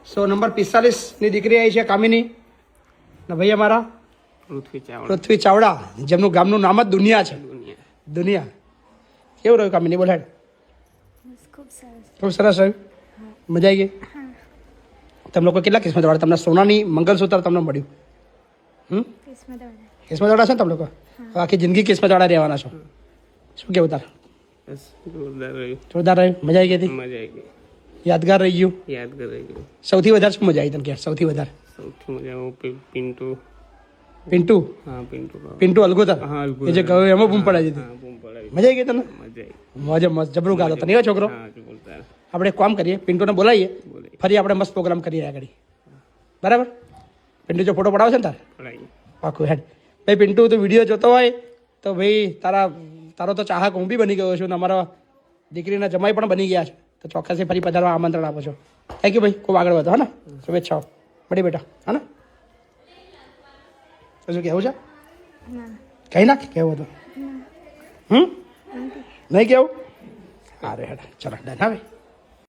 સો number 45 ની દીકરી આવી છે કામિની ને ભાઈ અમારા પૃથ્વી ચાવડા જેમનું ગામનું નામ જ દુનિયા છે. દુનિયા કેવું રહ્યું કામિની બોલ હેડ? ખૂબ સરસ રહ્યું. મજા આવી ગઈ? તમે લોકો કેટલા કિસ્મત વાળા? તમને સોનાની મંગલસૂત્ર તમને મળ્યું? કિસ્મત વાળા છો ને તમે લોકો? આખી જિંદગી કિસ્મત વાળા રહેવાના છો. શું કેવું તાર? જોરદાર રહ્યું. મજા આવી ગઈ હતી? મજા આવી ગઈ. યાદગાર રહી ગયું? યાદગાર રહી ગયું. સૌથી વધારે શું મજા આવી તને? કે સૌથી વધારે પિન્ટુ. પિન્ટુ? હા પિન્ટુ. પિન્ટુ અલગોતર હા એ જે ગયો એમાં બૂમ પડાવી દીધી. બૂમ પડાવી. મજા આવી ગઈ તને? મજા આવી. મોજે મસ્ત જબરું ગાતો તને એવો છોકરો. હા બોલતા. આપણે એક કામ કરીએ, પિન્ટુને બોલાવીએ, ફરી આપણે મસ્ત પ્રોગ્રામ કરીએ આગળ. બરાબર? પિન્ટુ જો ફોટો પડાવશે ને તાર પડાવી. પાકું હેડ. ભાઈ પિન્ટુ તું વિડીયો જોતો હોય તો ભાઈ તારો તો ચાહક હું બી બની ગયો છું ને અમારા દીકરીના જમાઈ પણ બની ગયા છે, તો ચોક્કસથી ફરી પધારવા આમંત્રણ આપો છો. થેન્ક યુ ભાઈ, ખૂબ આગળ વધો. હા ને, શુભેચ્છાઓ. મળી બેટા. હા ને, તો શું કહેવું છે? કઈ નાખ કેવું હતું? નહીં કેવું? અરે હેડ ચલો ડન. હવે